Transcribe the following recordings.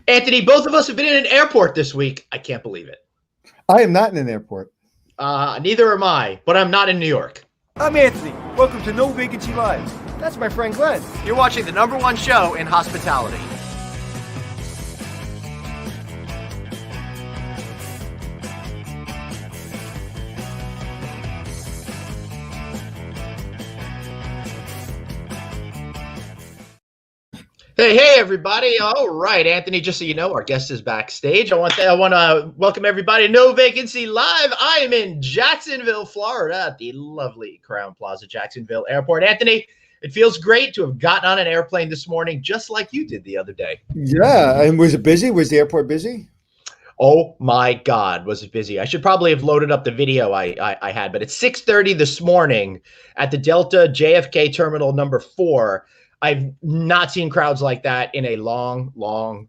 Anthony, both of us have been in an airport this week. I can't believe it. I am not in an airport. Neither am I, but I'm not in New York. I'm Anthony. Welcome to No Vacancy Live. That's my friend Glenn. You're watching the #1 show in hospitality. Hey, everybody. All right, Anthony, just so you know, our guest is backstage. I want to welcome everybody to No Vacancy Live. I am in Jacksonville, Florida, at the lovely Crowne Plaza Jacksonville Airport. Anthony, it feels great to have gotten on an airplane this morning, just like you did the other day. Yeah, and was it busy? Was the airport busy? Oh my God, was it busy? I should probably have loaded up the video I had, but it's 6:30 this morning at the Delta JFK Terminal number 4. I've not seen crowds like that in a long time.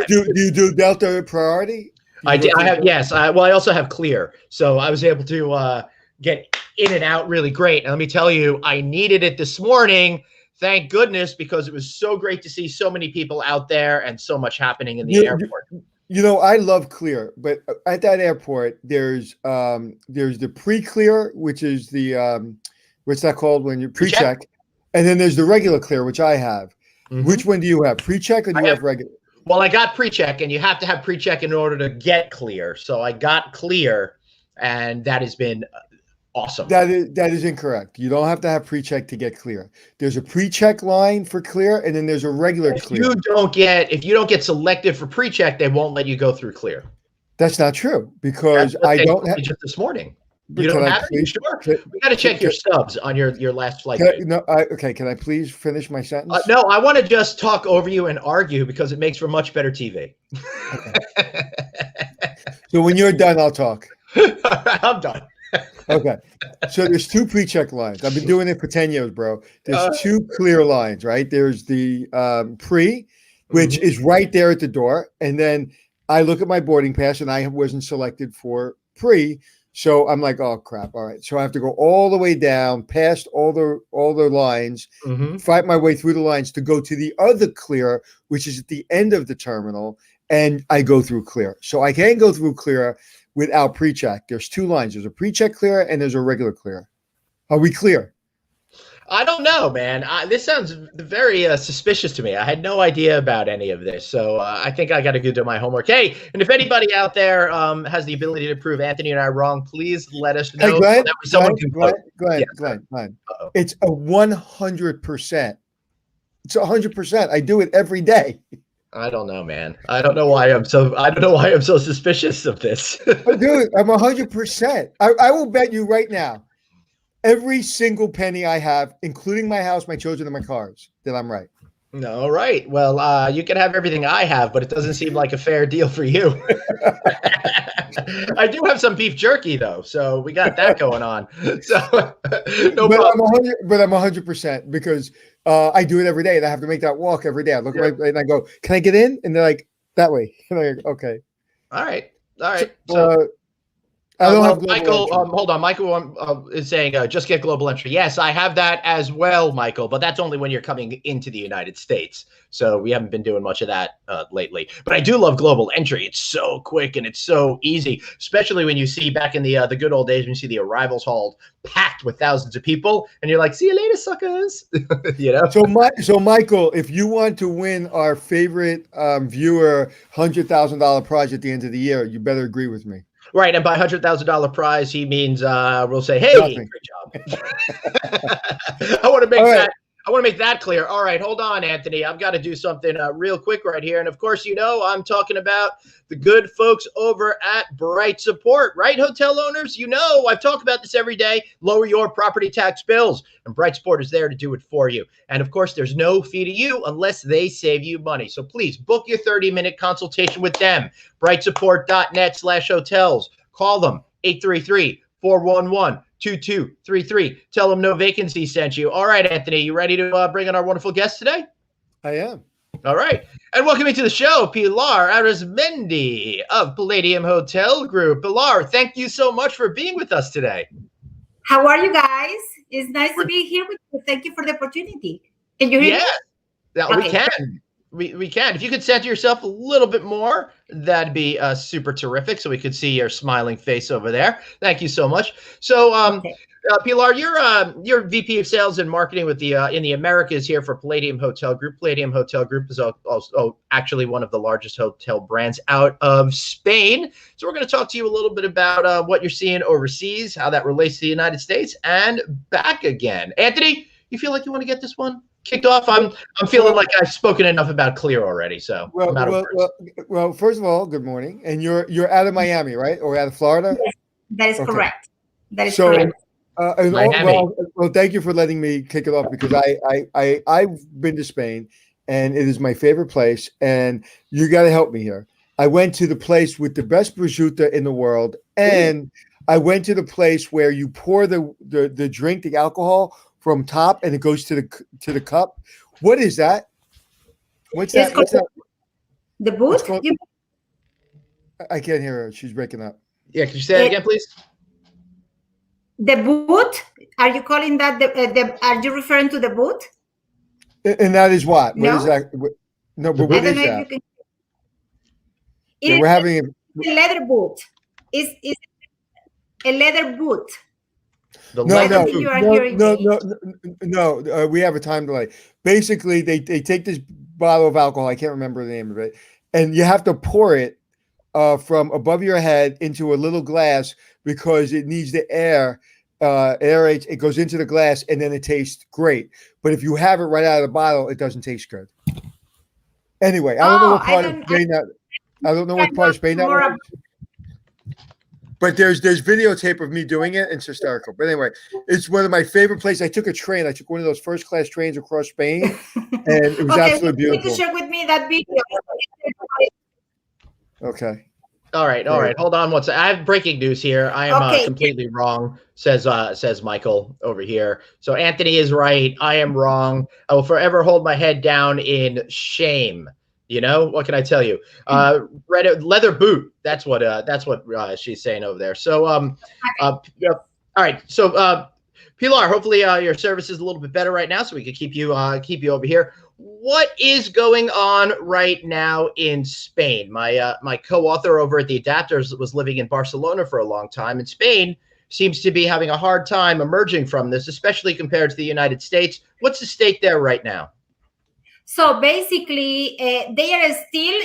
Do you do Delta priority? I have, yes. I also have Clear, so I was able to get in and out really great. And let me tell you, I needed it this morning. Thank goodness, because it was so great to see so many people out there and so much happening in the airport. You know, I love Clear, but at that airport, there's the pre-Clear, which is the what's that called when you pre-check, and then there's the regular Clear, which I have. Mm-hmm. Which one do you have? Pre-check or do you have regular? Well, I got pre-check, and you have to have pre-check in order to get Clear. So I got Clear, and that has been awesome. That is incorrect. You don't have to have pre-check to get Clear. There's a pre-check line for Clear, and then there's a regular Clear. If you don't get selected for pre-check, they won't let you go through Clear. That's not true, because I don't have just this morning. You don't have it? Sure. We got to check your stubs on your last flight. Okay, can I please finish my sentence? No, I want to just talk over you and argue because it makes for much better TV. Okay. So when you're done, I'll talk. I'm done. Okay. So there's 2 pre-check lines. I've been doing it for 10 years, bro. There's 2 Clear lines, right? There's the pre, which is right there at the door. And then I look at my boarding pass and I wasn't selected for pre. So I'm like, oh crap. All right. So I have to go all the way down past all the lines, fight my way through the lines to go to the other Clear, which is at the end of the terminal. And I go through Clear. So I can't go through Clear without pre-check. There's 2 lines. There's a pre-check Clear and there's a regular Clear. Are we clear? I don't know, man. This sounds very suspicious to me. I had no idea about any of this. So I think I got to go do my homework. Hey, and if anybody out there has the ability to prove Anthony and I wrong, please let us know. Hey, Glenn. It's a 100%. It's 100%. I do it every day. I don't know, man. I don't know why I'm so suspicious of this. Dude, I'm 100%. I will bet you right now, every single penny I have, including my house, my children, and my cars, that I'm right. No, right. Well, you can have everything I have, but it doesn't seem like a fair deal for you. I do have some beef jerky, though, so we got that going on. So, no problem. But I'm 100% because I do it every day, and I have to make that walk every day. I look right, and I go, "Can I get in?" And they're like, "That way." And I'm like, "Okay." All right. So, I don't have Michael, hold on. Michael is saying, just get global entry. Yes, I have that as well, Michael, but that's only when you're coming into the United States. So we haven't been doing much of that lately. But I do love global entry. It's so quick and it's so easy, especially when you see back in the good old days when you see the arrivals hall packed with thousands of people and you're like, see you later, suckers. You know? So Michael, if you want to win our favorite viewer $100,000 prize at the end of the year, you better agree with me. Right, and by $100,000 prize, he means we'll say, "Hey, Nothing. great job." I want to make that. I want to make that clear. All right, hold on, Anthony. I've got to do something real quick right here. And of course, you know, I'm talking about the good folks over at Bright Support, right? Hotel owners, you know, I've talked about this every day. Lower your property tax bills, and Bright Support is there to do it for you. And of course, there's no fee to you unless they save you money. So please book your 30-minute consultation with them. brightsupport.net/hotels. Call them 833-411-2233. Tell them No Vacancy sent you. All right, Anthony, you ready to bring on our wonderful guest today? I am. All right. And welcome to the show, Pilar Arizmendi of Palladium Hotel Group. Pilar, thank you so much for being with us today. How are you guys? It's nice to be here with you. Thank you for the opportunity. Can you hear me? Yeah, okay. We can. We can. If you could center yourself a little bit more, that'd be super terrific. So we could see your smiling face over there. Thank you so much. So, Okay. Pilar, you're VP of Sales and Marketing with the in the Americas here for Palladium Hotel Group. Palladium Hotel Group is also actually one of the largest hotel brands out of Spain. So we're going to talk to you a little bit about what you're seeing overseas, how that relates to the United States, and back again. Anthony, you feel like you want to get this one kicked off? I'm feeling like I've spoken enough about Clear already, so I'm out of words. Well, first of all, good morning. And you're out of Miami, right? Or out of Florida? Yes, that is Okay. correct. That is correct. Well, thank you for letting me kick it off because I've been to Spain and it is my favorite place. And you got to help me here. I went to the place with the best prosciutto in the world, and I went to the place where you pour the drink, the alcohol from top, and it goes to the cup. What is that? What's that? The boot? I can't hear her. She's breaking up. Yeah, can you say that again, please? The boot? Are you calling that are you referring to the boot? And that is what? No? What is that? No, but what is that? Yeah, we're having a leather boot. It's a leather boot. No. We have a time delay. Basically, they take this bottle of alcohol. I can't remember the name of it, and you have to pour it from above your head into a little glass because it needs the air. Aerates. It goes into the glass, and then it tastes great. But if you have it right out of the bottle, it doesn't taste good. Anyway, I don't know what part of Spain that. I don't know what part of Spain that was. But there's videotape of me doing it. It's hysterical. But anyway, it's one of my favorite places. I took a train. I took one of those first class trains across Spain, and it was absolutely beautiful. You need to share with me that video. Okay. All right. Hold on one second. I have breaking news here. I am completely wrong, says Michael over here. So Anthony is right. I am wrong. I will forever hold my head down in shame. You know, what can I tell you? Red leather boot. That's what she's saying over there. So all right. So Pilar, hopefully your service is a little bit better right now, so we can keep you over here. What is going on right now in Spain? My co-author over at the Adapters was living in Barcelona for a long time, and Spain seems to be having a hard time emerging from this, especially compared to the United States. What's the state there right now? So basically, they are still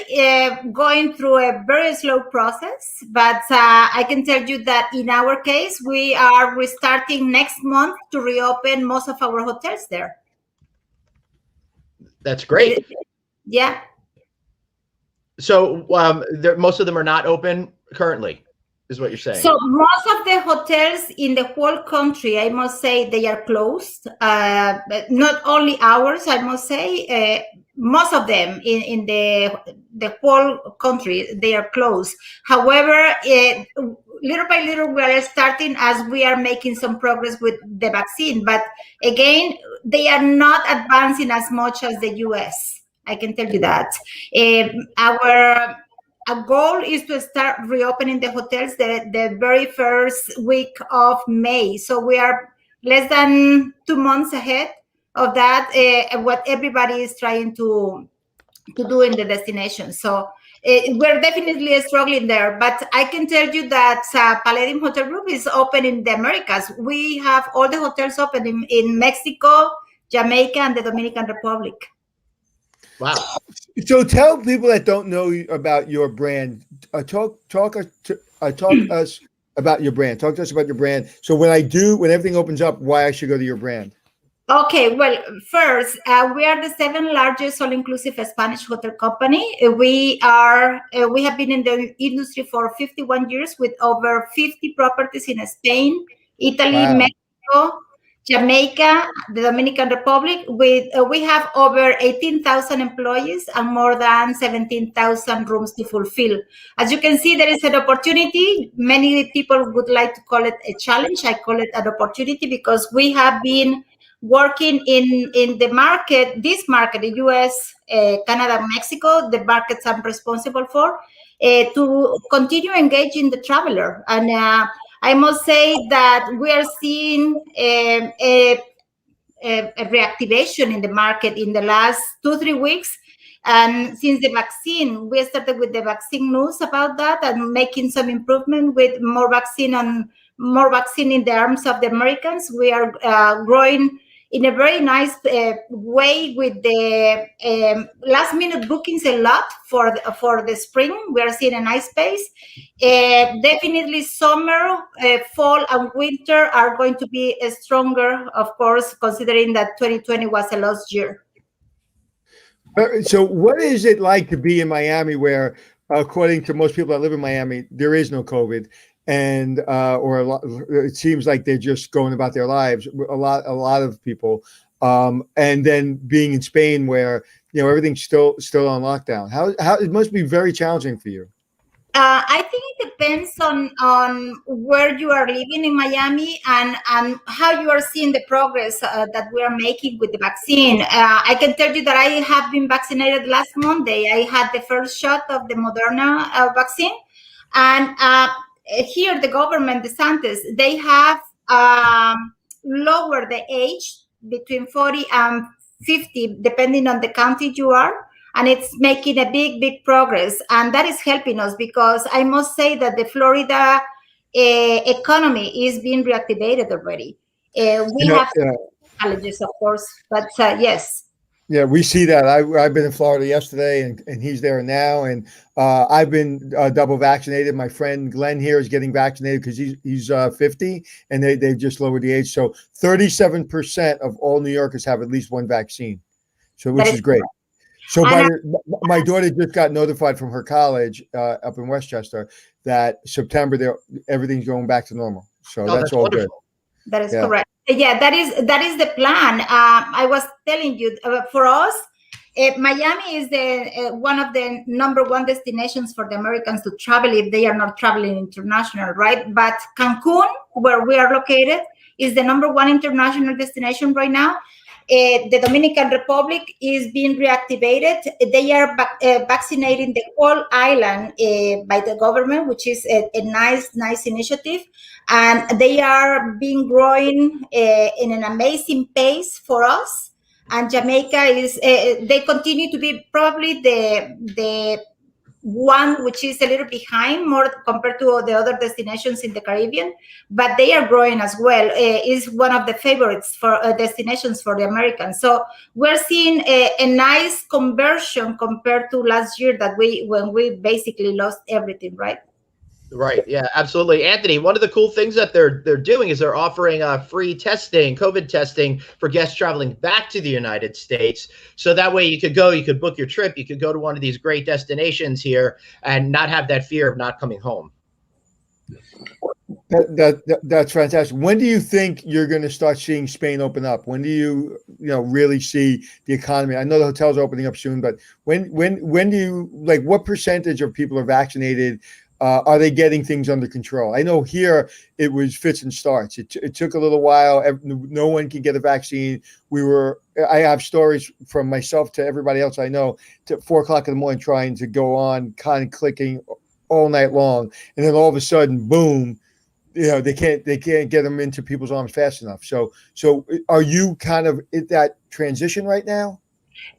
going through a very slow process, but I can tell you that in our case, we are restarting next month to reopen most of our hotels there. That's great. Yeah. So most of them are not open currently, is what you're saying. So most of the hotels in the whole country, I must say, they are closed. But not only ours, I must say, most of them in the whole country, they are closed. However, little by little, we are starting as we are making some progress with the vaccine. But again, they are not advancing as much as the US. I can tell you that. Our goal is to start reopening the hotels the very first week of May. So we are less than 2 months ahead of that, what everybody is trying to do in the destination. So we're definitely struggling there. But I can tell you that Palladium Hotel Group is open in the Americas. We have all the hotels open in Mexico, Jamaica, and the Dominican Republic. Wow. So tell people that don't know about your brand, talk us about your brand. Talk to us about your brand. So when everything opens up, why I should go to your brand. Okay, well, first, we are the 7th largest all-inclusive Spanish hotel company. We have been in the industry for 51 years with over 50 properties in Spain, Italy, Mexico, Jamaica, the Dominican Republic. We have over 18,000 employees and more than 17,000 rooms to fulfill. As you can see, there is an opportunity. Many people would like to call it a challenge. I call it an opportunity because we have been working in the market, the US, Canada, Mexico, the markets I'm responsible for, to continue engaging the traveler. And I must say that we are seeing a reactivation in the market in the last 2-3 weeks. And since the vaccine, we started with the vaccine news about that and making some improvement with more vaccine in the arms of the Americans. We are growing in a very nice way with the last minute bookings a lot for the spring. We are seeing a nice pace. Definitely summer, fall and winter are going to be stronger, of course, considering that 2020 was a lost year. So what is it like to be in Miami where, according to most people that live in Miami, there is no COVID, and it seems like they're just going about their lives, a lot of people, and then being in Spain where, everything's still on lockdown. How it must be very challenging for you. I think it depends on where you are living in Miami and how you are seeing the progress that we are making with the vaccine. I can tell you that I have been vaccinated last Monday. I had the first shot of the Moderna vaccine. And here, the government, DeSantis, they have lowered the age between 40 and 50, depending on the county you are. And it's making a big progress. And that is helping us because I must say that the Florida economy is being reactivated already. We have challenges, of course, but yes. Yeah, we see that. I've been in Florida yesterday, and he's there now. And I've been double vaccinated. My friend Glenn here is getting vaccinated because he's 50, and they've just lowered the age. So 37% of all New Yorkers have at least one vaccine, which is great. So my daughter just got notified from her college up in Westchester that September everything's going back to normal. So that's all wonderful. Good. That is correct. Yeah, that is the plan. I was telling you, for us, Miami is one of the number one destinations for the Americans to travel if they are not traveling international, right? But Cancun, where we are located, is the number one international destination right now. The Dominican Republic is being reactivated. They are vaccinating the whole island by the government, which is a nice initiative. And they are being growing in an amazing pace for us. And Jamaica they continue to be probably the one which is a little behind more compared to the other destinations in the Caribbean, but they are growing as well. Is one of the favorites for destinations for the Americans. So we're seeing a nice conversion compared to last year when we basically lost everything, right? Right. Yeah, absolutely. Anthony, one of the cool things that they're doing is they're offering free testing, COVID testing for guests traveling back to the United States. So that way you could book your trip. You could go to one of these great destinations here and not have that fear of not coming home. That's fantastic. When do you think you're going to start seeing Spain open up? When do you really see the economy? I know the hotel's opening up soon, but when do you, like, what percentage of people are vaccinated? Are they getting things under control? I know here it was fits and starts. It took a little while. No one can get a vaccine. I have stories from myself to everybody else I know to 4 o'clock in the morning trying to go on, kind of clicking all night long, and then all of a sudden, boom, they can't get them into people's arms fast enough. So are you kind of at that transition right now?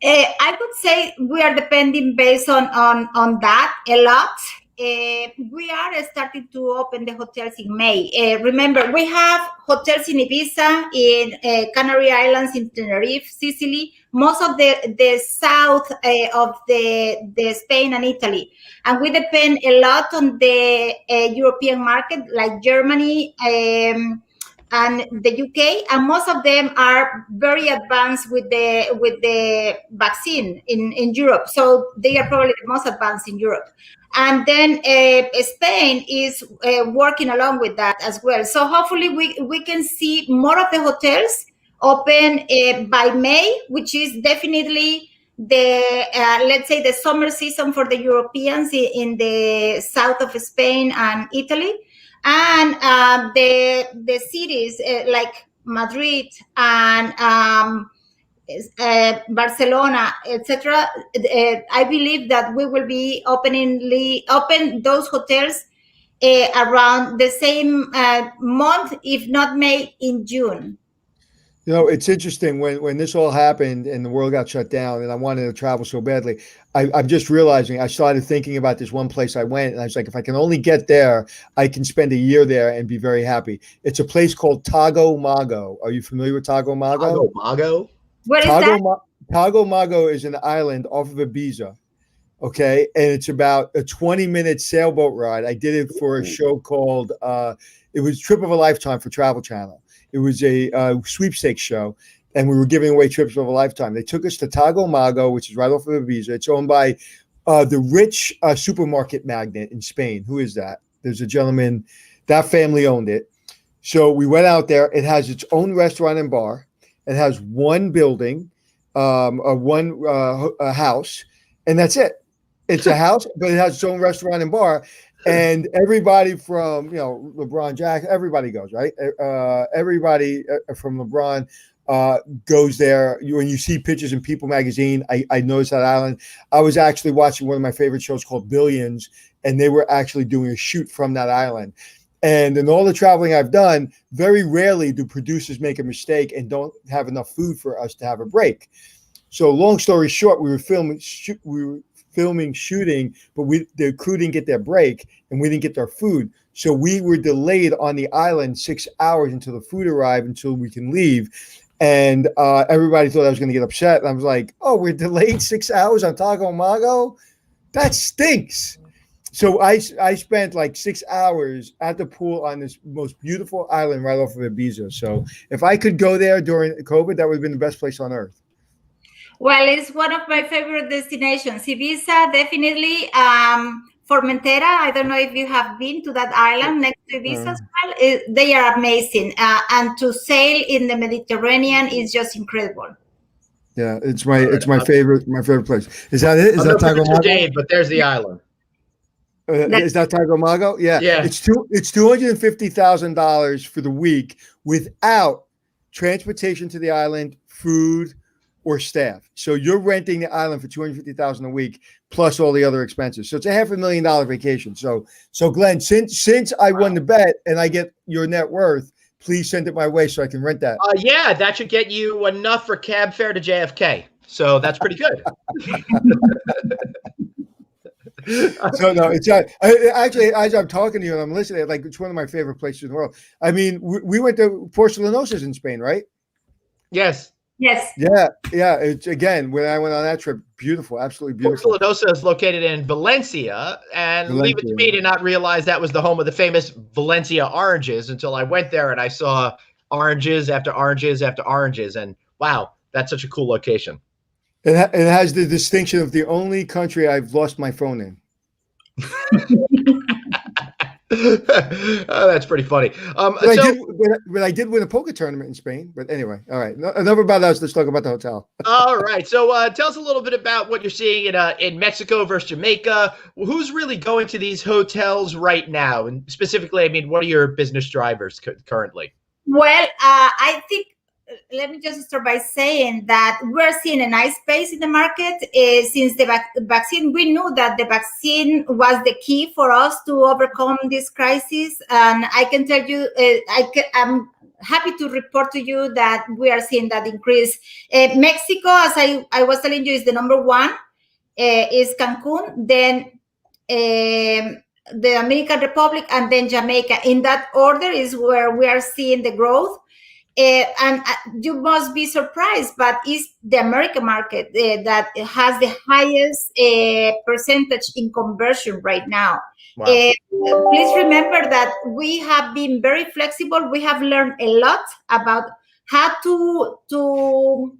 I would say we are depending based on that a lot. We are starting to open the hotels in May. Remember, we have hotels in Ibiza, in Canary Islands, in Tenerife, Sicily, most of the south of the Spain and Italy. And we depend a lot on the European market, like Germany and the UK, and most of them are very advanced with the vaccine in Europe. So they are probably the most advanced in Europe. And then Spain is working along with that as well. So hopefully we can see more of the hotels open by May, which is definitely let's say the summer season for the Europeans in the south of Spain and Italy. And the cities like Madrid and Barcelona, etc. I believe that we will be open those hotels around the same month, if not May, in June. You know, it's interesting when this all happened and the world got shut down and I wanted to travel so badly. I'm just realizing I started thinking about this one place I went and I was like, if I can only get there, I can spend a year there and be very happy. It's a place called Tago Mago. Are you familiar with Tago Mago? Tago Mago? What is that? Tago Mago is an island off of Ibiza. Okay. And it's about a 20-minute sailboat ride. I did it for a show called, it was Trip of a Lifetime for Travel Channel. It was a sweepstakes show, and we were giving away trips of a lifetime. They took us to Tago Mago, which is right off of Ibiza. It's owned by the rich supermarket magnate in Spain. Who is that? There's a gentleman, that family owned it. So we went out there. It has its own restaurant and bar. It has one building, a house, and that's it. It's a house, but it has its own restaurant and bar. And everybody from, LeBron Jack, everybody goes, right? Everybody from LeBron goes there. When you see pictures in People magazine, I noticed that island. I was actually watching one of my favorite shows called Billions, and they were actually doing a shoot from that island. And in all the traveling I've done, very rarely do producers make a mistake and don't have enough food for us to have a break. So long story short, we were shooting, but the crew didn't get their break and we didn't get their food. So we were delayed on the island 6 hours until the food arrived, until we can leave. And everybody thought I was going to get upset. And I was like, oh, we're delayed 6 hours on Tago Mago? That stinks. So I spent like 6 hours at the pool on this most beautiful island right off of Ibiza. So if I could go there during COVID, that would have been the best place on earth. Well, it's one of my favorite destinations. Ibiza, definitely. Formentera, I don't know if you have been to that island next to Ibiza as well. They are amazing. And to sail in the Mediterranean is just incredible. Yeah, it's my favorite place. Is that it? Is that Tago Mago? Dave, but there's the island. Is that Tago Mago? Yeah. It's $250,000 for the week without transportation to the island, food, or staff. So you're renting the island for $250,000 a week plus all the other expenses. So it's a $500,000 vacation. So Glenn, since I won the bet and I get your net worth, please send it my way so I can rent that. Yeah, that should get you enough for cab fare to JFK. So that's pretty good. So no, it's actually, as I'm talking to you and I'm listening, like it's one of my favorite places in the world. I mean, we went to Porcelanosa's in Spain, right? Yes. Yes. Yeah. It's, again, when I went on that trip, beautiful, absolutely beautiful. Porcelanosa is located in Valencia, and leave it to me to not realize that was the home of the famous Valencia oranges until I went there and I saw oranges after oranges after oranges, and wow, that's such a cool location. It has the distinction of the only country I've lost my phone in. Oh, that's pretty funny. But I did win a poker tournament in Spain. But anyway, all right. Enough about us. Let's talk about the hotel. All right. So tell us a little bit about what you're seeing in Mexico versus Jamaica. Who's really going to these hotels right now? And specifically, I mean, what are your business drivers currently? Well, I think, let me just start by saying that we're seeing a nice pace in the market since the vaccine. We knew that the vaccine was the key for us to overcome this crisis. And I can tell you, I'm happy to report to you that we are seeing that increase. Mexico, as I was telling you, is the number one, is Cancun, then the Dominican Republic, and then Jamaica. In that order is where we are seeing the growth. And you must be surprised, but it's the American market that has the highest percentage in conversion right now. Wow. Please remember that we have been very flexible. We have learned a lot about how to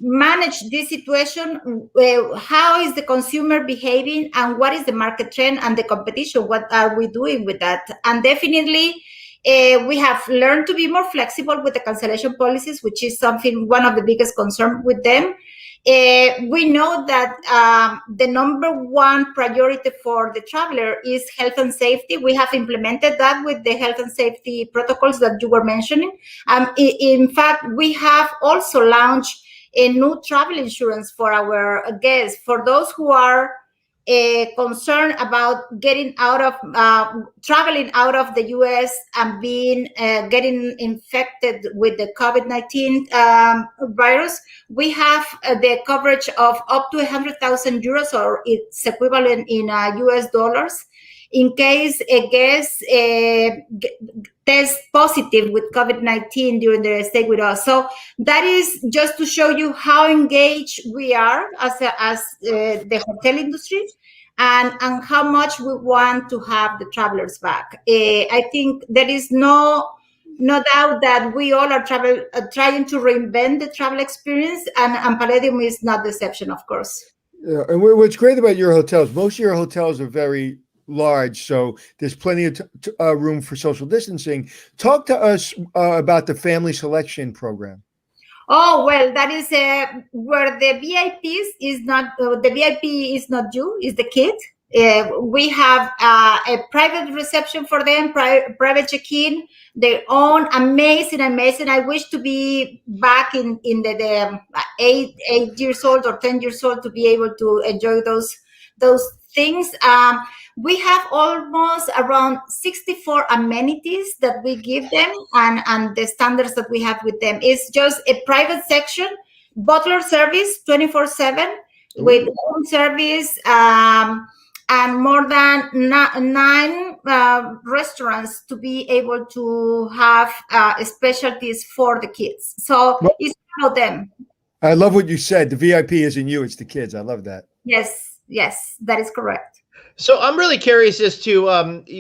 manage this situation, how is the consumer behaving, and what is the market trend and the competition. What are we doing with that? And definitely, we have learned to be more flexible with the cancellation policies, which is one of the biggest concerns with them. We know that the number one priority for the traveler is health and safety. We have implemented that with the health and safety protocols that you were mentioning. In fact, we have also launched a new travel insurance for our guests, for those who are concern about getting out of traveling out of the U.S. and being getting infected with the COVID-19 virus, we have the coverage of up to 100,000 euros, or it's equivalent in US dollars, in case a guest tests positive with COVID-19 during their stay with us. So that is just to show you how engaged we are as the hotel industry, and how much we want to have the travelers back. I think there is no doubt that we all are trying to reinvent the travel experience, and Palladium is not the exception, of course. Yeah, and what's great about your hotels, most of your hotels are very large, so there's plenty of room for social distancing. Talk to us about the family selection program. Oh, well, that is where the VIPs is not, the VIP is not you, is the kid. We have a private reception for them, private check-in, their own amazing. I wish to be back in the 8 years old or 10 years old to be able to enjoy those things. We have almost around 64 amenities that we give them, and the standards that we have with them is just a private section, butler service 24/7 with room service, and more than 9 restaurants to be able to have specialties for the kids. So it's about them. I love what you said. The VIP isn't you, it's the kids. I love that. Yes, that is correct. So I'm really curious as to,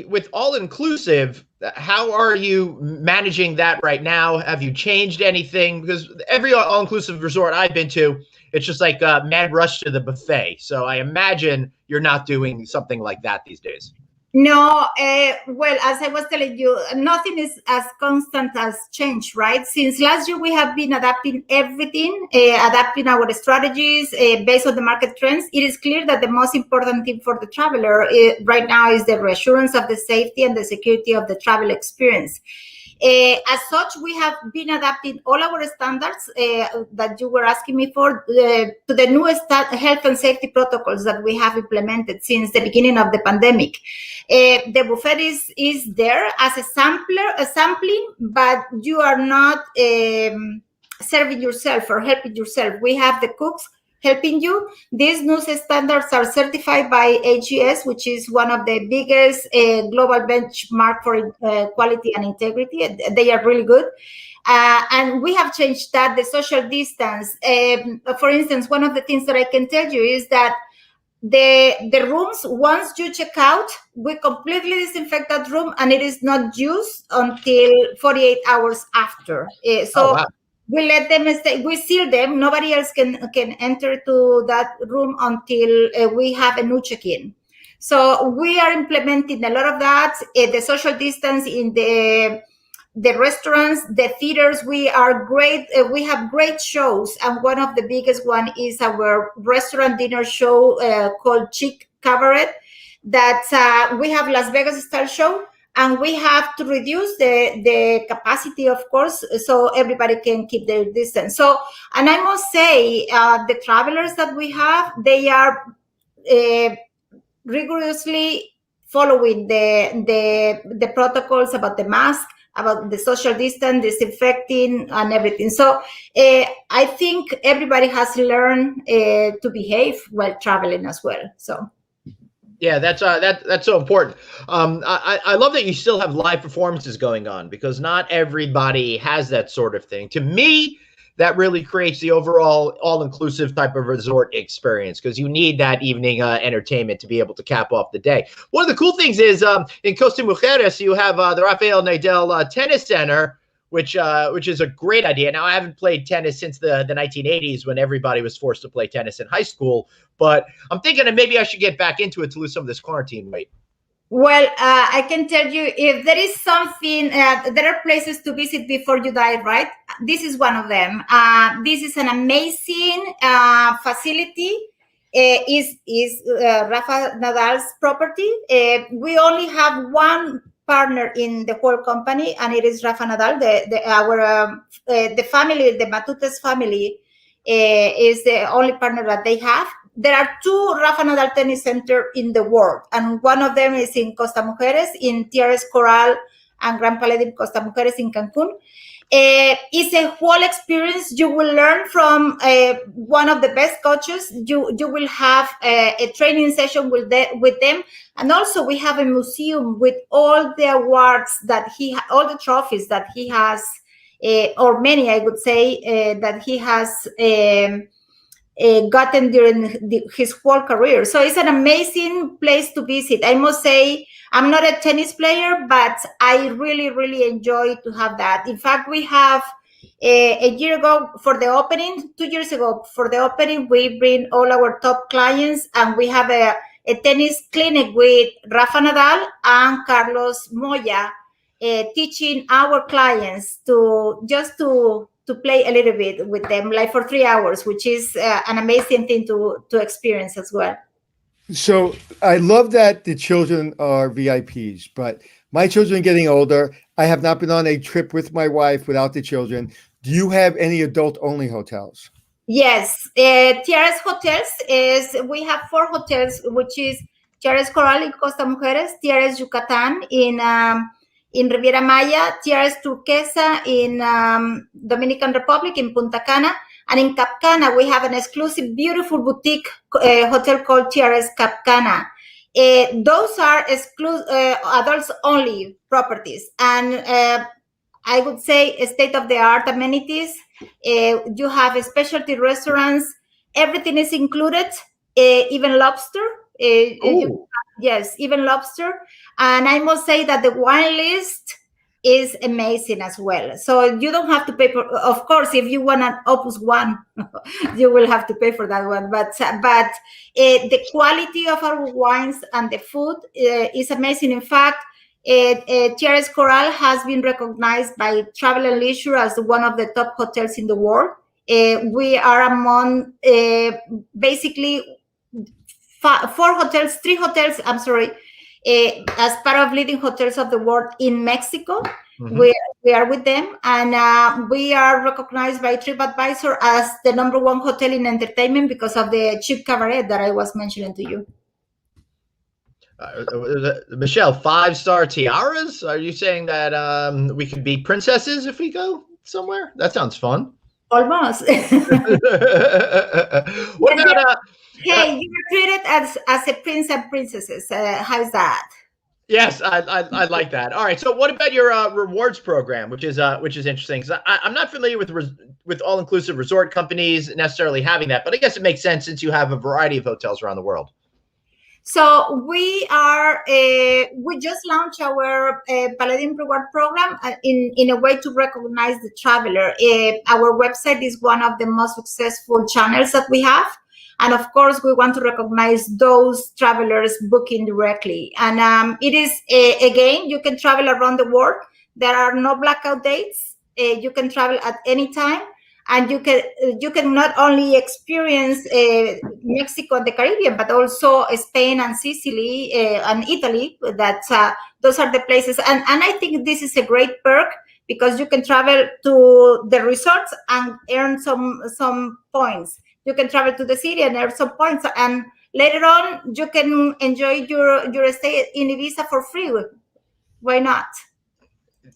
with all-inclusive, how are you managing that right now? Have you changed anything? Because every all-inclusive resort I've been to, it's just like a mad rush to the buffet. So I imagine you're not doing something like that these days. No, well, as I was telling you, nothing is as constant as change, right? Since last year, we have been adapting everything, adapting our strategies based on the market trends. It is clear that the most important thing for the traveler right now is the reassurance of the safety and the security of the travel experience. As such, we have been adapting all our standards that you were asking me for to the newest health and safety protocols that we have implemented since the beginning of the pandemic. The buffet is there as a sampling, but you are not serving yourself or helping yourself. We have the cooks helping you. These new standards are certified by AGS, which is one of the biggest global benchmark for quality and integrity. They are really good. And we have changed that, the social distance. For instance, one of the things that I can tell you is that the rooms, once you check out, we completely disinfect that room, and it is not used until 48 hours after. We let them stay. We seal them. Nobody else can enter to that room until we have a new check-in. So we are implementing a lot of that. The social distance in the restaurants, the theaters. We are great. We have great shows, and one of the biggest one is our restaurant dinner show called Chic Cabaret. That we have Las Vegas style show. And we have to reduce the capacity, of course, so everybody can keep their distance. So, and I must say, the travelers that we have, they are rigorously following the protocols about the mask, about the social distance, disinfecting, and everything. So I think everybody has learned to behave while traveling as well. So. Yeah, that's so important. I love that you still have live performances going on, because not everybody has that sort of thing. To me, that really creates the overall all-inclusive type of resort experience, because you need that evening entertainment to be able to cap off the day. One of the cool things is in Costa Mujeres, you have the Rafael Nadal Tennis Center, which is a great idea. Now, I haven't played tennis since the 1980s, when everybody was forced to play tennis in high school, but I'm thinking that maybe I should get back into it to lose some of this quarantine weight. Well, I can tell you, if there is something, there are places to visit before you die, right? This is one of them. This is an amazing facility. Is Rafa Nadal's property. We only have one partner in the whole company, and it is Rafa Nadal. The family, the Matutes family, is the only partner that they have. there are 2 Rafa Nadal tennis centers in the world, and one of them is in Costa Mujeres, in TRS Coral and Gran Palladium Costa Mujeres in Cancun. It's a whole experience. You will learn from one of the best coaches. You will have a training session with them, and also we have a museum with all the awards that all the trophies that he has, or many, I would say, that he has gotten during his whole career. So it's an amazing place to visit. I must say, I'm not a tennis player, but I really, really enjoy to have that. In fact, we have a year ago for the opening, 2 years ago for the opening, we bring all our top clients, and we have a tennis clinic with Rafa Nadal and Carlos Moya, teaching our clients to play a little bit with them, like for 3 hours, which is an amazing thing to experience as well. So I love that the children are VIPs, but my children are getting older. I have not been on a trip with my wife without the children. Do you have any adult-only hotels? Yes, TRS Hotels we have 4 hotels, which is TRS Coral in Costa Mujeres, TRS Yucatan in Riviera Maya, TRS Turquesa in Dominican Republic in Punta Cana, and in Cap Cana we have an exclusive, beautiful boutique hotel called TRS Cap Cana. Those are adults-only properties, and I would say state-of-the-art amenities. You have specialty restaurants. Everything is included, even lobster. Yes, even lobster. And I must say that the wine list is amazing as well. So you don't have to pay for, of course, if you want an Opus One, you will have to pay for that one. But the quality of our wines and the food is amazing. In fact, TRS Coral has been recognized by Travel and Leisure as one of the top hotels in the world. We are among basically 3 hotels, I'm sorry, as part of leading hotels of the world in Mexico. Mm-hmm. We are with them, and we are recognized by TripAdvisor as the #1 hotel in entertainment because of the cheap cabaret that I was mentioning to you. Michelle, 5-star tiaras? Are you saying that we could be princesses if we go somewhere? That sounds fun. Almost. What about hey, you were treated as a prince and princesses. How's that? Yes, I like that. All right. So what about your rewards program, which is interesting? Because I'm not familiar with all-inclusive resort companies necessarily having that, but I guess it makes sense since you have a variety of hotels around the world. So we just launched our Palladium Reward program in a way to recognize the traveler. Our website is one of the most successful channels that we have. And of course, we want to recognize those travelers booking directly. And it is, again, you can travel around the world. There are no blackout dates. You can travel at any time. And you can not only experience Mexico and the Caribbean, but also Spain and Sicily and Italy. Those are the places. And I think this is a great perk because you can travel to the resorts and earn some points. You can travel to the city and earn some points. And later on, you can enjoy your stay in Ibiza for free. Why not?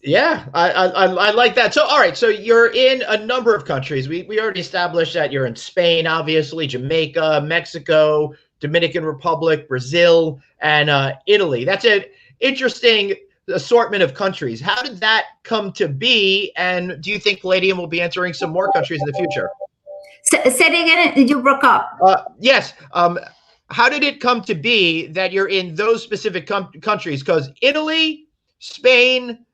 Yeah, I like that. So, all right. So you're in a number of countries. We already established that you're in Spain, obviously, Jamaica, Mexico, Dominican Republic, Brazil, and Italy. That's an interesting assortment of countries. How did that come to be? And do you think Palladium will be entering some more countries in the future? Say it again. You broke up. Yes. How did it come to be that you're in those specific countries? Because Italy, Spain,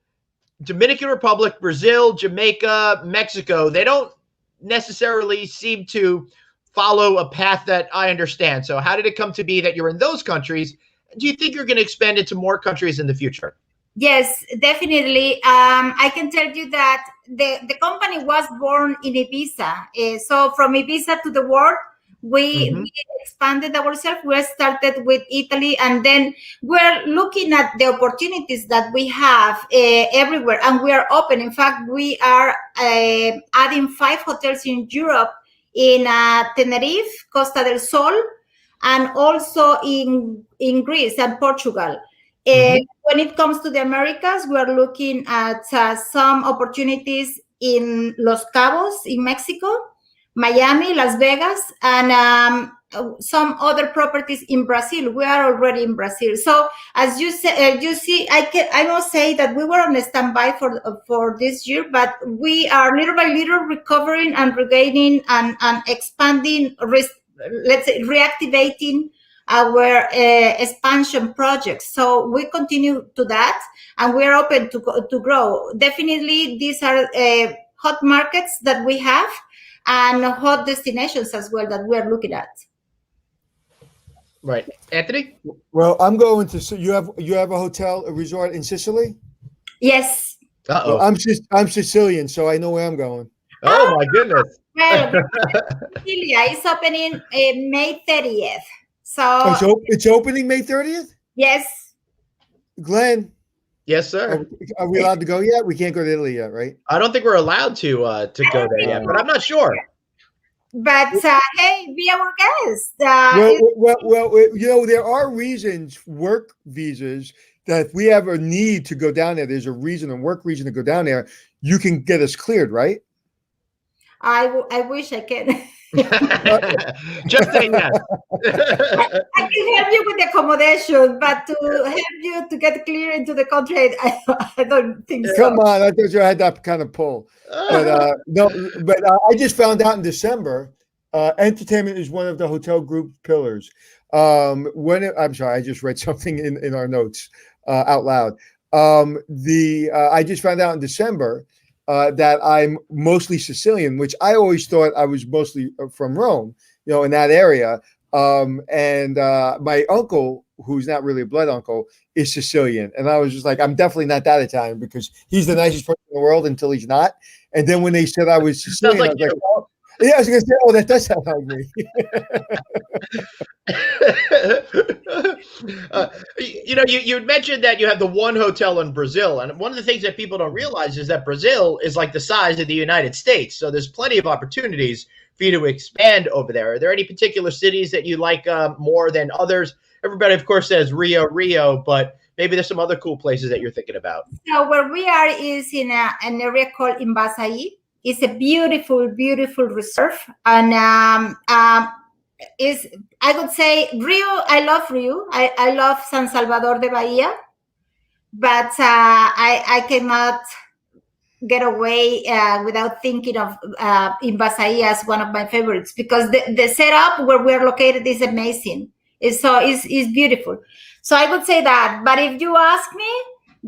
Dominican Republic, Brazil, Jamaica, Mexico, they don't necessarily seem to follow a path that I understand. So how did it come to be that you're in those countries? Do you think you're going to expand into more countries in the future? Yes, definitely. I can tell you that the company was born in Ibiza. So from Ibiza to the world, we expanded ourselves. We started with Italy, and then we're looking at the opportunities that we have everywhere, and we are open. In fact, we are adding 5 hotels in Europe, in Tenerife, Costa del Sol, and also in Greece and Portugal. When it comes to the Americas, we are looking at some opportunities in Los Cabos in Mexico, Miami, Las Vegas, and some other properties in Brazil. We are already in Brazil. So as you say, you see, I must say that we were on a standby for this year, but we are little by little recovering and regaining and expanding, let's say reactivating our expansion projects. So we continue to that, and we're open to grow. Definitely, these are hot markets that we have, and hot destinations as well that we're looking at. Right, Anthony. Well, I'm going to. So you have a resort in Sicily? Yes. Well, I'm Sicilian, so I know where I'm going. Oh my goodness. Well, Cecilia is opening May 30th. So it's opening May 30th? Yes. Glenn. Yes, sir. Are we allowed to go yet? We can't go to Italy yet, right? I don't think we're allowed to go there yet, but I'm not sure. But hey, be our guest. Well, there are reasons, work visas, that if we have a need to go down there, there's a reason, a work reason to go down there, you can get us cleared, right? I wish I can. Just say yes. I can help you with the accommodation, but to help you to get clear into the country, I don't think so. Come on, I thought you had that kind of pull. But I just found out in December, entertainment is one of the hotel group pillars. I'm sorry, I just read something in our notes out loud. I just found out in December that I'm mostly Sicilian, which I always thought I was mostly from Rome, in that area. And my uncle, who's not really a blood uncle, is Sicilian. And I was just like, I'm definitely not that Italian, because he's the nicest person in the world until he's not. And then when they said I was Sicilian, I was like, oh. Yeah, I was going to say, oh, that does sound like me. You mentioned that you have the one hotel in Brazil. And one of the things that people don't realize is that Brazil is like the size of the United States. So there's plenty of opportunities for you to expand over there. Are there any particular cities that you like more than others? Everybody, of course, says Rio, but maybe there's some other cool places that you're thinking about. So where we are is in an area called Imbasaí. It's a beautiful, beautiful reserve, and I would say Rio. I love Rio. I love San Salvador de Bahia, but I cannot get away without thinking of Imbasaí as one of my favorites, because the setup where we're located is amazing. It's beautiful. So I would say that. But if you ask me,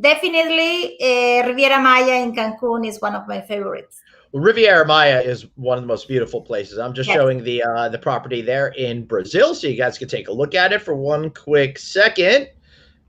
definitely Riviera Maya in Cancun is one of my favorites. Riviera Maya is one of the most beautiful places. I'm just showing the property there in Brazil, so you guys can take a look at it for one quick second.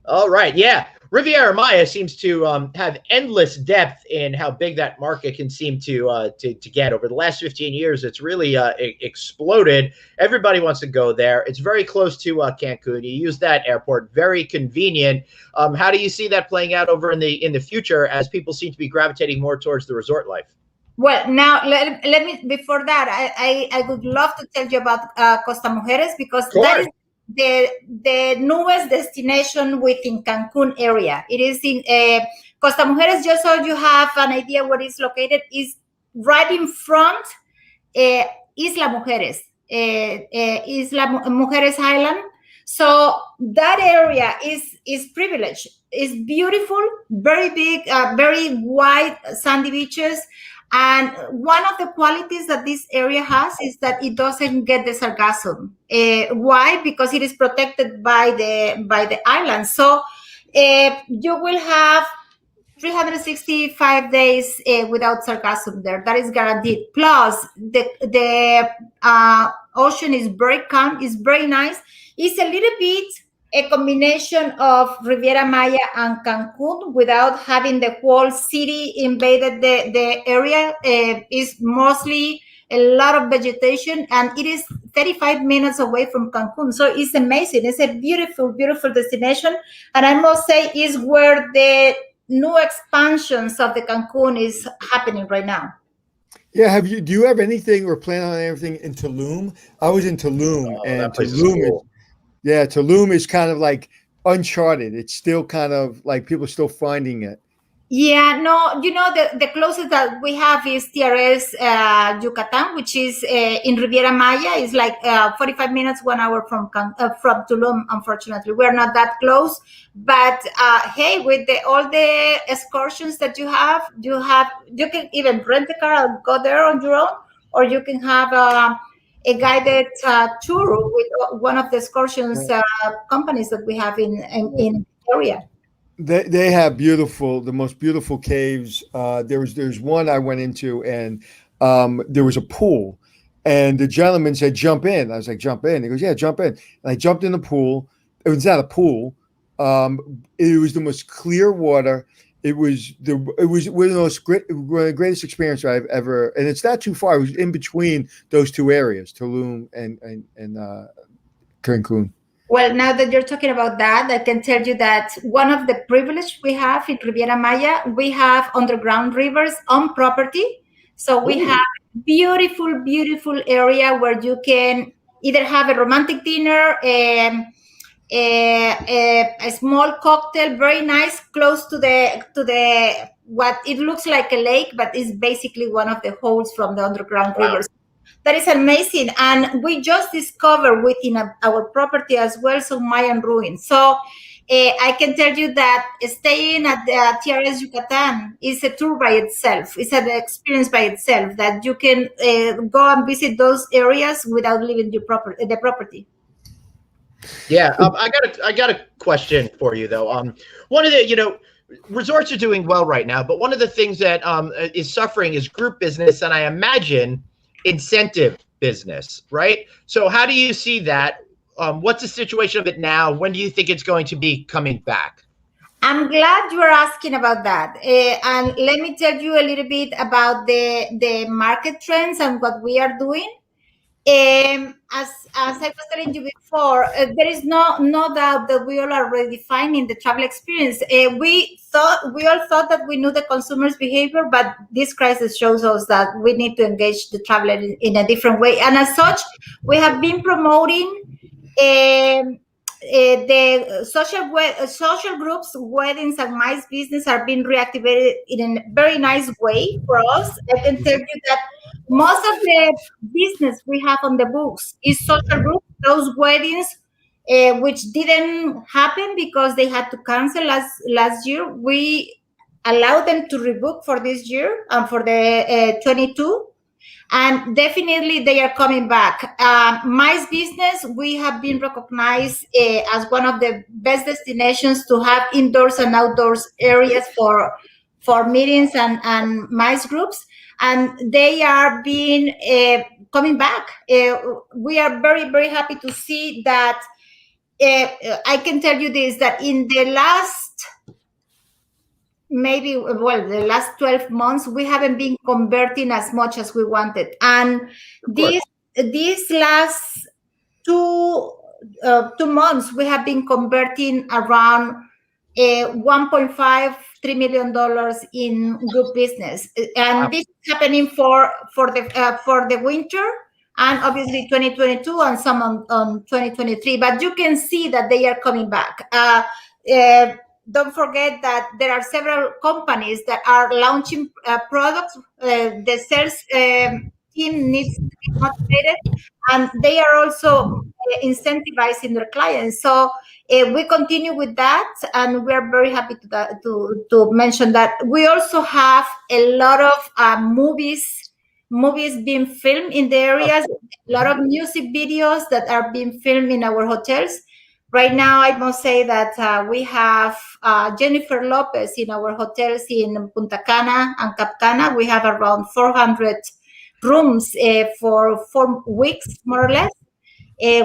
All right, yeah. Riviera Maya seems to have endless depth in how big that market can seem to get. Over the last 15 years, it's really exploded. Everybody wants to go there. It's very close to Cancun. You use that airport, very convenient. How do you see that playing out over in the future as people seem to be gravitating more towards the resort life? Well, now let me. Before that, I would love to tell you about Costa Mujeres, because that is the newest destination within Cancun area. It is in Costa Mujeres. Just so you have an idea where it's located, is right in front Isla Mujeres, Isla Mujeres Island. So that area is privileged. It's beautiful, very big, very wide sandy beaches. And one of the qualities that this area has is that it doesn't get the sargassum. Why? Because it is protected by the island. So you will have 365 days without sargassum there. That is guaranteed. Plus, the ocean is very calm. It's very nice. It's a little bit a combination of Riviera Maya and Cancun without having the whole city invaded the area. Is mostly a lot of vegetation, and it is 35 minutes away from Cancun. So it's amazing. It's a beautiful, beautiful destination. And I must say is where the new expansions of the Cancun is happening right now. Yeah, do you have anything or plan on anything in Tulum? I was in Tulum, and Tulum Yeah, Tulum is kind of like uncharted. It's still kind of like people are still finding it. Yeah, no, the closest that we have is TRS Yucatan, which is in Riviera Maya. It's like 45 minutes, 1 hour from Tulum. Unfortunately, we're not that close. But hey, with all the excursions that you can even rent a car and go there on your own, or you can have a guided tour with one of the excursions companies that we have in the area. They have the most beautiful caves. There's one I went into, and there was a pool, and the gentleman said, "Jump in." I was like, "Jump in." He goes, "Yeah, jump in." And I jumped in the pool. It was not a pool. It was the most clear water. It was one of the most greatest experience I've ever. And it's not too far. It was in between those two areas, Tulum and Cancun. Well, now that you're talking about that, I can tell you that one of the privileges we have in Riviera Maya, we have underground rivers on property. So we have beautiful, beautiful area where you can either have a romantic dinner, a small cocktail, very nice, close to the what it looks like a lake, but is basically one of the holes from the underground rivers. That is amazing. And we just discovered within our property as well some Mayan ruins. So I can tell you that staying at the TRS Yucatan is a tour by itself. It's an experience by itself that you can go and visit those areas without leaving the property. Yeah, I got a question for you though. One of the resorts are doing well right now, but one of the things that is suffering is group business, and I imagine incentive business, right? So how do you see that? What's the situation of it now? When do you think it's going to be coming back? I'm glad you are asking about that. And let me tell you a little bit about the market trends and what we are doing. As I was telling you before, there is no doubt that we all are redefining the travel experience. We all thought that we knew the consumer's behavior, but this crisis shows us that we need to engage the traveler in a different way. And as such, we have been promoting the social groups, weddings, and MICE business are being reactivated in a very nice way for us. I can tell you that most of the business we have on the books is social groups, those weddings which didn't happen because they had to cancel last year. We allowed them to rebook for this year and for the 22. And definitely they are coming back. MICE business, we have been recognized as one of the best destinations to have indoors and outdoors areas for meetings and MICE groups. And they are being coming back. We are very, very happy to see that. I can tell you this, that in the last the last 12 months, we haven't been converting as much as we wanted. And these last 2 months, we have been converting around $1.5-3 million in group business. And this is happening for the winter, and obviously 2022 and some on 2023. But you can see that they are coming back. Don't forget that there are several companies that are launching products. The sales team needs to be motivated, and they are also incentivizing their clients. So we continue with that, and we are very happy to mention that. We also have a lot of movies being filmed in the areas, a lot of music videos that are being filmed in our hotels. Right now, I must say that we have Jennifer Lopez in our hotels in Punta Cana and Cap Cana. We have around 400 rooms for 4 weeks, more or less,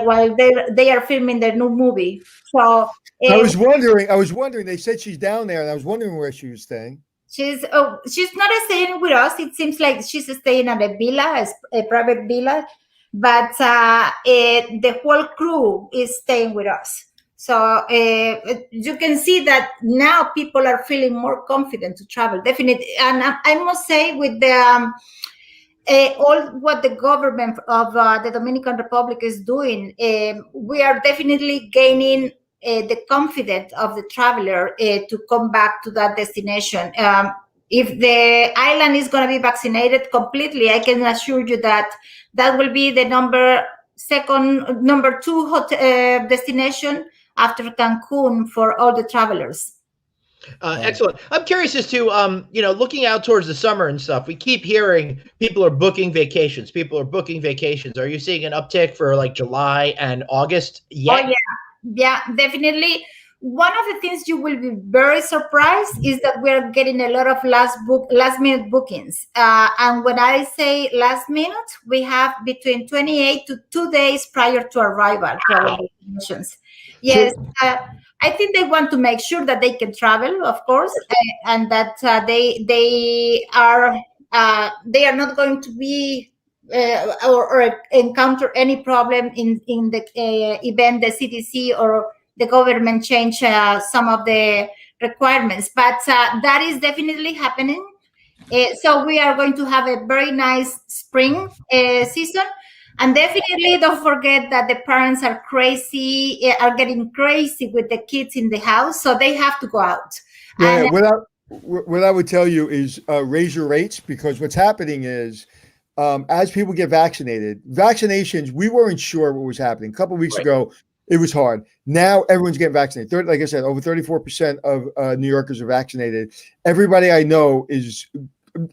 while they are filming their new movie. So I was wondering. They said she's down there, and I was wondering where she was staying. She's not staying with us. It seems like she's staying at a villa, a private villa. But the whole crew is staying with us. So you can see that now people are feeling more confident to travel, definitely. And I must say, with the all what the government of the Dominican Republic is doing, we are definitely gaining the confidence of the traveler to come back to that destination. If the island is going to be vaccinated completely, I can assure you that that will be the number two destination after Cancun for all the travelers. Excellent. I'm curious as to, looking out towards the summer and stuff, we keep hearing people are booking vacations. People are booking vacations. Are you seeing an uptick for like July and August yet? Oh, yeah, definitely. One of the things you will be very surprised is that we're getting a lot of last minute bookings. And when I say last minute, we have between 28 to 2 days prior to arrival to our destinations. Yes, I think they want to make sure that they can travel, of course, and that they are not going to be or encounter any problem in the event the CDC or the government change some of the requirements. But that is definitely happening. So we are going to have a very nice spring season. And definitely don't forget that the parents are getting crazy with the kids in the house. So they have to go out. Yeah, what I would tell you is raise your rates, because what's happening is as people get vaccinations, we weren't sure what was happening. A couple of weeks ago, it was hard. Now everyone's getting vaccinated. Like I said, over 34% of New Yorkers are vaccinated. Everybody I know is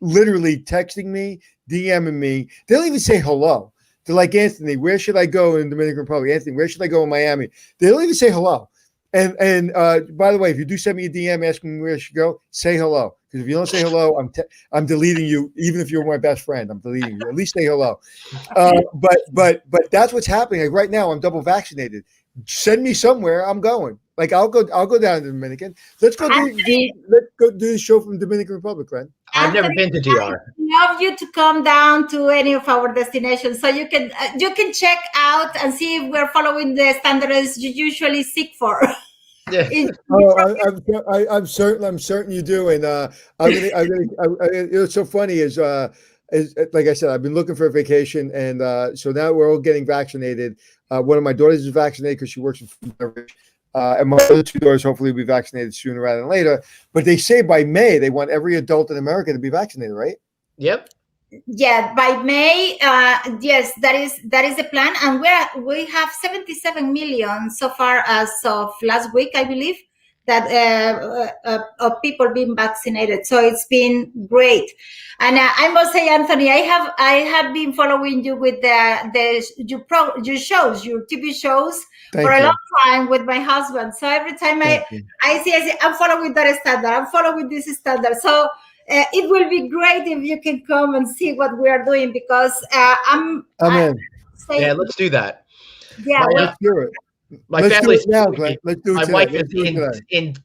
literally texting me, DMing me. They don't even say hello. They're like, Anthony, where should I go in Dominican Republic? Anthony, where should I go in Miami? They don't even say hello. And by the way, if you do send me a DM asking me where I should go, say hello. Because if you don't say hello, I'm deleting you. Even if you're my best friend, I'm deleting you. At least say hello. But that's what's happening. Like right now, I'm double vaccinated. Send me somewhere. I'm going. Like I'll go down to the Dominican. Let's go do the show from Dominican Republic, friend. I've never been to DR. I'd love you to come down to any of our destinations so you can check out and see if we're following the standards you usually seek for. Yeah. I'm certain you do. And it's so funny is like I said, I've been looking for a vacation, and so now we're all getting vaccinated. One of my daughters is vaccinated because she works in food and beverage. And my other two daughters hopefully will be vaccinated sooner rather than later. But they say by May they want every adult in America to be vaccinated, right? Yep. Yeah, by May, yes, that is the plan, and we have 77 million so far as of last week, I believe, that of people being vaccinated. So it's been great, and I must say, Anthony, I have been following you with your shows, your TV shows. For a long time with my husband. So every time I see, I'm following that standard. I'm following this standard. So it will be great if you can come and see what we are doing, because I'm in. Yeah, let's do that. Yeah, let's do it. My family's now, Glenn. Let's do it. My wife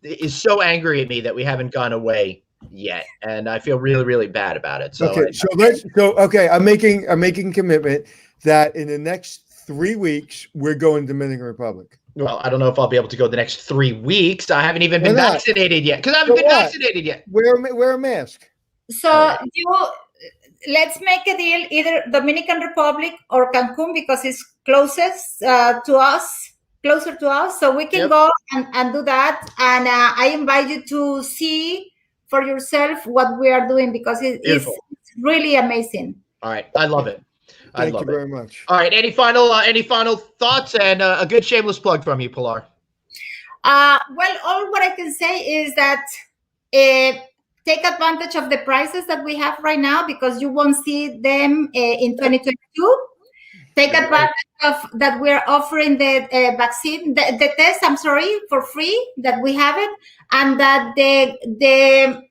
is so angry at me that we haven't gone away yet, and I feel really, really bad about it. So I'm making a commitment that in the next 3 weeks, we're going to Dominican Republic. Well, I don't know if I'll be able to go the next 3 weeks. I haven't even been vaccinated yet. Because I haven't been vaccinated yet. Wear a mask. So let's make a deal, either Dominican Republic or Cancun, because it's closer to us. So we can go and do that. And I invite you to see for yourself what we are doing, because it's really amazing. All right. I love it. Thank you very much. All right. Any final thoughts, and a good shameless plug from you, Pilar? Well, all what I can say is that take advantage of the prices that we have right now, because you won't see them in 2022. Take advantage of that we're offering the vaccine, the test, for free, that we have it, and that the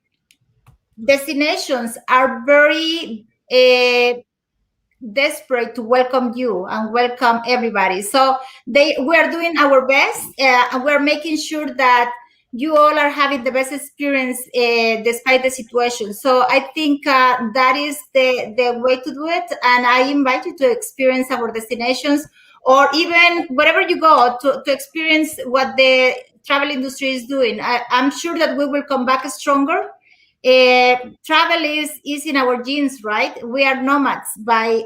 destinations are very desperate to welcome you and welcome everybody. So we are doing our best, and we're making sure that you all are having the best experience despite the situation. So I think that is the way to do it, and I invite you to experience our destinations, or even wherever you go, to experience what the travel industry is doing. I'm sure that we will come back stronger. travel is in our genes, right? We are nomads by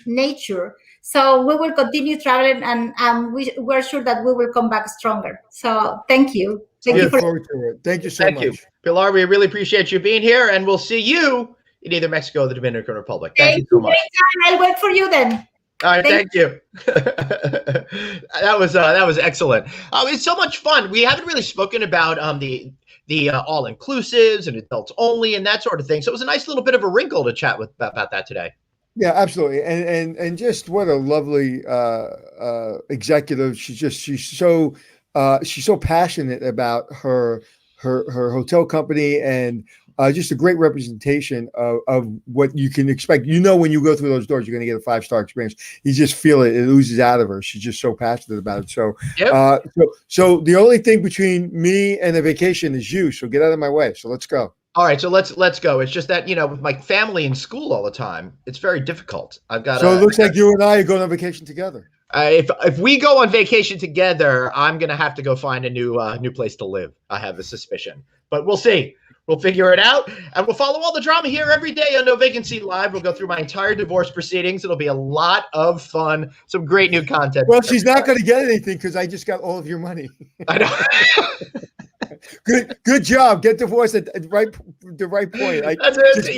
nature. So we will continue traveling, and we're sure that we will come back stronger. So thank you. Thank you for Thank you so much. Pilar, we really appreciate you being here, and we'll see you in either Mexico or the Dominican Republic. Thank you so much. I'll wait for you then. All right, thank you. That was excellent. It's so much fun. We haven't really spoken about the all inclusives and adults only and that sort of thing. So it was a nice little bit of a wrinkle to chat about that today. Yeah, absolutely, and just what a lovely executive. She's so passionate about her hotel company, and just a great representation of what you can expect. You know, when you go through those doors, you're going to get a 5-star experience. You just feel it; it oozes out of her. She's just so passionate about it. So, yep. So the only thing between me and a vacation is you. So get out of my way. So let's go. All right, so let's go. It's just that, with my family in school all the time, it's very difficult. I've got. So it looks like you and I are going on vacation together. If we go on vacation together, I'm gonna have to go find a new place to live. I have a suspicion, but we'll see. We'll figure it out, and we'll follow all the drama here every day on No Vacancy Live. We'll go through my entire divorce proceedings. It'll be a lot of fun. Some great new content. Well, she's not going to get anything because I just got all of your money. I know. Good job. Get divorced at the right point. That's it.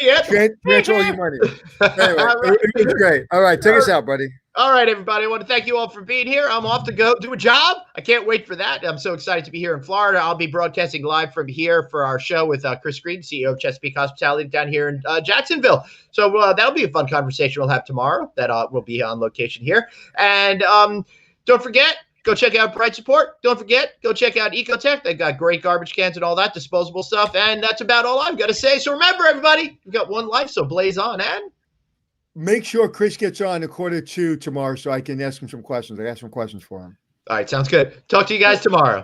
Yeah. Transfer all your money. Anyway, it was great. All right, take us out, buddy. All right, everybody. I want to thank you all for being here. I'm off to go do a job. I can't wait for that. I'm so excited to be here in Florida. I'll be broadcasting live from here for our show with Chris Green, CEO of Chesapeake Hospitality down here in Jacksonville. So that'll be a fun conversation we'll have tomorrow. That will be on location here. And don't forget, go check out Bright Support. Don't forget, go check out Ecotech. They've got great garbage cans and all that disposable stuff. And that's about all I've got to say. So remember, everybody, you've got one life, so blaze on. And make sure Chris gets on 1:45 tomorrow so I can ask him some questions. I got some questions for him. All right, sounds good. Talk to you guys tomorrow.